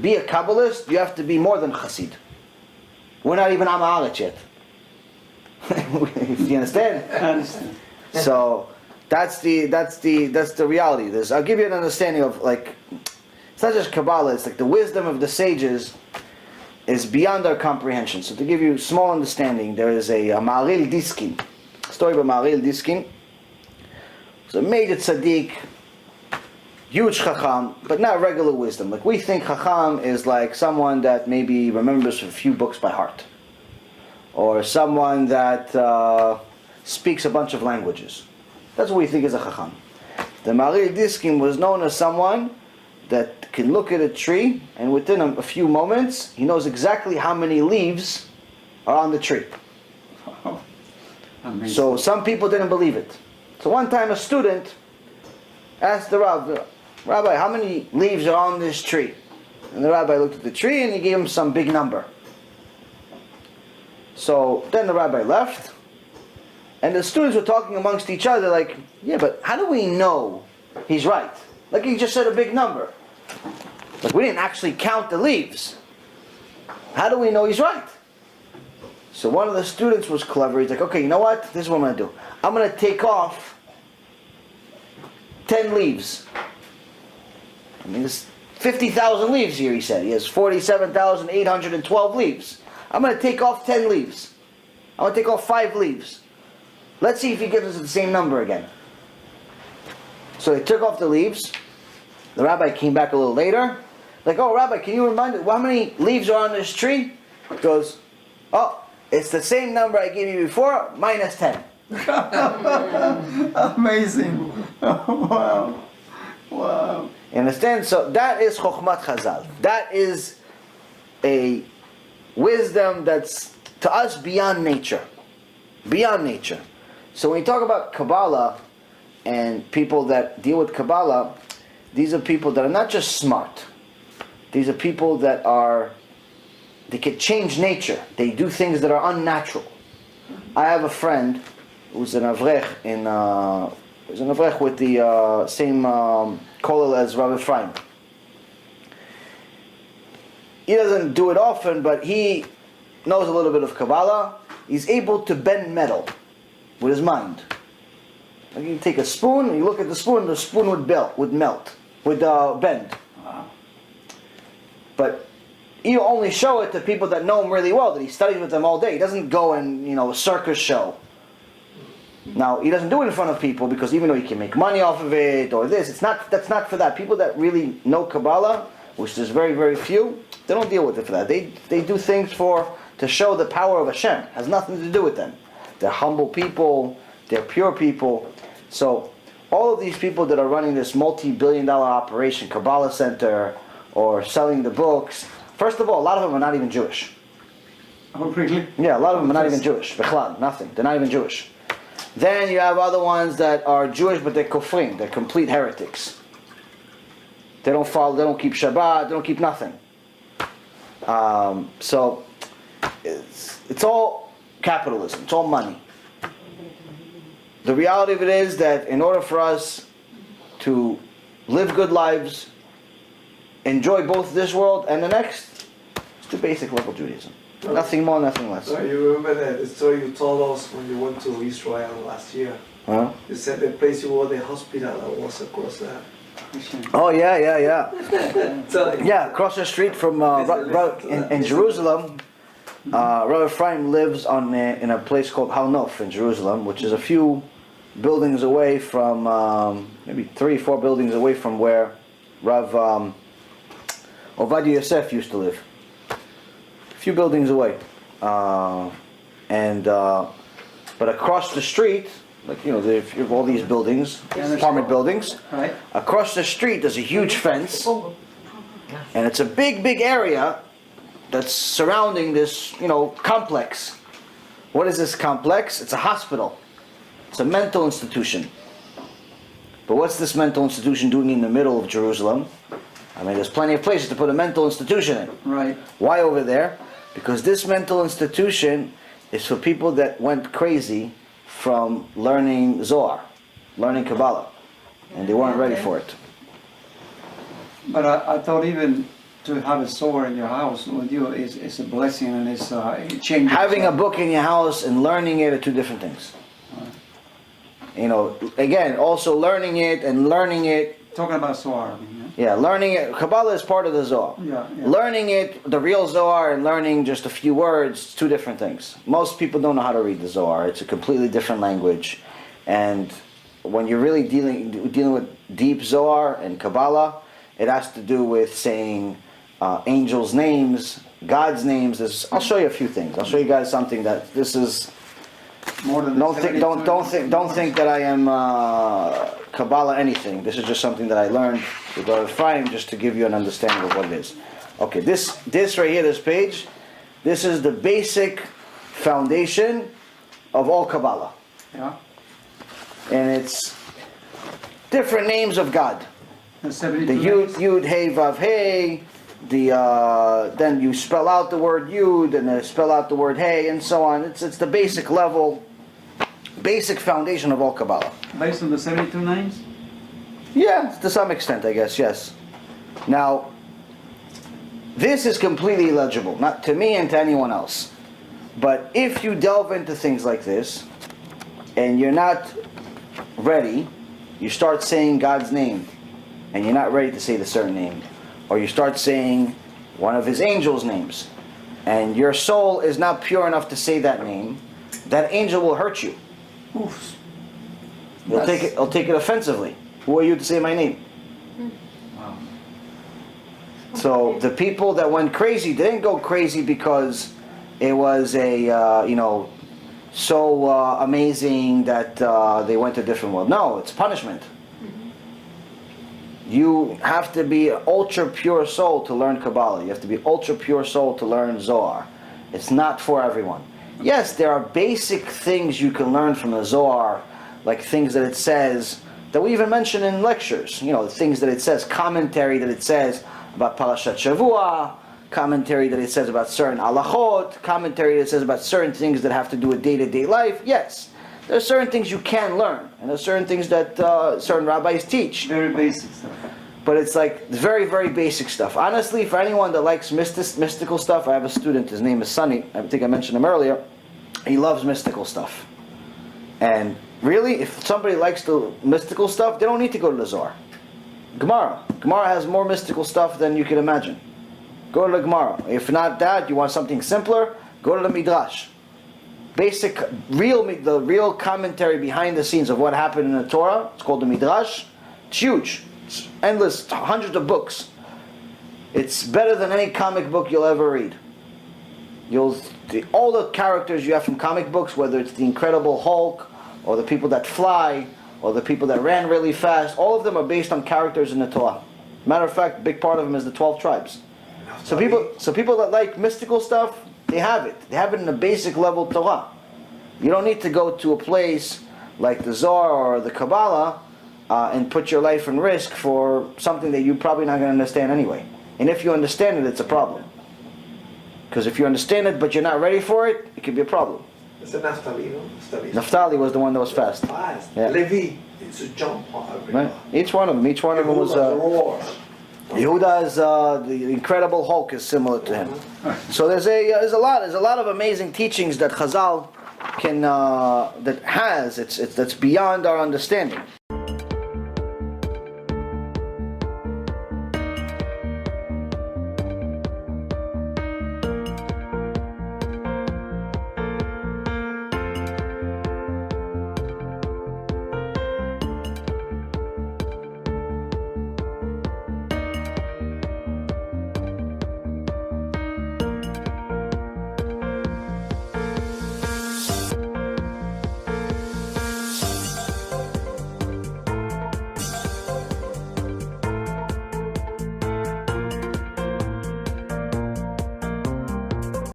be a Kabbalist, you have to be more than Chassid. We're not even Am Haaretz yet. You understand? I understand. So that's the reality. I'll give you an understanding of, like, it's not just Kabbalah. It's like the wisdom of the sages is beyond our comprehension. So to give you small understanding, there is a Maharil Diskin, story about Maharil Diskin. He's a major tzaddik, huge chacham, but not regular wisdom. Like we think chacham is like someone that maybe remembers a few books by heart, or someone that speaks a bunch of languages. That's what we think is a chacham. The Maharil Diskin was known as someone that can look at a tree and within a few moments he knows exactly how many leaves are on the tree. So some people didn't believe it. So one time a student asked the Rabbi, how many leaves are on this tree? And the Rabbi looked at the tree and he gave him some big number. So then the Rabbi left, and the students were talking amongst each other like, yeah, but how do we know he's right? Like he just said a big number. Like we didn't actually count the leaves. How do we know he's right? So one of the students was clever. He's like, okay, you know what? This is what I'm going to do. I'm going to take off 10 leaves. I mean, there's 50,000 leaves here, he said. He has 47,812 leaves. I'm going to take off 10 leaves. I'm going to take off 5 leaves. Let's see if he gives us the same number again. So they took off the leaves. The rabbi came back a little later. Like, oh, Rabbi, can you remind me, how many leaves are on this tree? He goes, oh, it's the same number I gave you before, minus 10. Amazing. Wow. Wow. You understand? So that is Chokhmat Chazal. That is a wisdom that's to us beyond nature. Beyond nature. So when you talk about Kabbalah and people that deal with Kabbalah, these are people that are not just smart. These are people that they can change nature. They do things that are unnatural. I have a friend who's an Avrech with the same kollel as Rabbi Ephraim. He doesn't do it often, but he knows a little bit of Kabbalah. He's able to bend metal with his mind. Like you take a spoon, and you look at the spoon would bend. But you only show it to people that know him really well, that he studies with them all day. He doesn't go and, a circus show. Now, he doesn't do it in front of people because even though he can make money off of it or this, that's not for that. People that really know Kabbalah, which there's very, very few, they don't deal with it for that. They do things to show the power of Hashem. It has nothing to do with them. They're humble people, they're pure people. So, all of these people that are running this multi-billion-dollar operation, Kabbalah Center, or selling the books, first of all, a lot of them are not even Jewish. Oh, really? Yeah, a lot of them are not even Jewish. Bechlal, nothing. They're not even Jewish. Then you have other ones that are Jewish, but they're kofrim. They're complete heretics. They don't follow, they don't keep Shabbat, they don't keep nothing. So, it's all capitalism. It's all money. The reality of it is that in order for us to live good lives, enjoy both this world and the next, it's the basic level Judaism. Nothing more, nothing less. So you remember the story you told us when you went to Israel last year? Huh? You said the place you were, the hospital that was across there. Oh yeah. So, Yeah, across the street from in Jerusalem, Rabbi Ephraim lives in a place called Har Nof in Jerusalem, which is a few buildings away from, maybe 3 or 4 buildings away from where Rav Ovadia Yosef used to live. A few buildings away. But across the street, like, you have all these buildings, apartment buildings. Right. Across the street there's a huge fence, and it's a big area that's surrounding this, complex. What is this complex? It's a hospital. It's a mental institution. But what's this mental institution doing in the middle of Jerusalem? I mean, there's plenty of places to put a mental institution in. Right. Why over there? Because this mental institution is for people that went crazy from learning Zohar, learning Kabbalah, and they weren't ready for it. But I thought even to have a sword in your house with you is a blessing, and it changes. Having a book in your house and learning it are two different things. You know, again, also learning it and learning it. Talking about Zohar. Yeah, learning it. Kabbalah is part of the Zohar. Yeah. Learning it, the real Zohar, and learning just a few words, two different things. Most people don't know how to read the Zohar. It's a completely different language. And when you're really dealing with deep Zohar and Kabbalah, it has to do with saying angels' names, God's names. I'll show you a few things. I'll show you guys something that this is. More than Don't think that I am Kabbalah anything. This is just something that I learned with Rabbi Ephraim, just to give you an understanding of what it is. Okay, this right here, this page, this is the basic foundation of all Kabbalah. Yeah. And it's different names of God. The The Yud, Hey, Vav, Hey. Then you spell out the word Yud, and then spell out the word Hey, and so on. It's the basic level, basic foundation of all Kabbalah. Based on the 72 names? Yeah, to some extent, I guess, yes. Now, this is completely illegible, not to me and to anyone else. But if you delve into things like this, and you're not ready, you start saying God's name, and you're not ready to say the certain name, or you start saying one of his angels' names, and your soul is not pure enough to say that name, that angel will hurt you. Oof. He'll take it offensively. Who are you to say my name? Wow. So the people that went crazy didn't go crazy because it was so amazing that they went to a different world. No, it's punishment. You have to be an ultra pure soul to learn Kabbalah. You have to be ultra pure soul to learn Zohar. It's not for everyone. Yes, there are basic things you can learn from the Zohar, like things that it says, that we even mention in lectures. You know, the things that it says, commentary that it says about Parashat Shavua, commentary that it says about certain halachot, commentary that says about certain things that have to do with day-to-day life. Yes, there are certain things you can learn, and there are certain things that certain rabbis teach. Very basic stuff. But it's like very, very basic stuff. Honestly, for anyone that likes mystical stuff, I have a student, his name is Sunny, I think I mentioned him earlier. He loves mystical stuff. And really, if somebody likes the mystical stuff, they don't need to go to the Zohar. Gemara has more mystical stuff than you can imagine. Go to the Gemara. If not that, you want something simpler, go to the Midrash. The real commentary behind the scenes of what happened in the Torah, it's called the Midrash. It's huge. It's endless, hundreds of books. It's better than any comic book you'll ever read. All the characters you have from comic books, whether it's the Incredible Hulk, or the people that fly, or the people that ran really fast, all of them are based on characters in the Torah. Matter of fact, a big part of them is the 12 tribes. So people that like mystical stuff, they have it. They have it in a basic level Torah. You don't need to go to a place like the Zohar or the Kabbalah and put your life in risk for something that you're probably not going to understand anyway. And if you understand it, it's a problem. Because if you understand it but you're not ready for it, it could be a problem. It's a Naphtali, no? Naphtali was the one that was fast. Fast. Yeah. Levi, it's a jump on. Right? Each one of them was... Yehuda's the Incredible Hulk is similar to him. So there's a lot of amazing teachings that Chazal can that's beyond our understanding.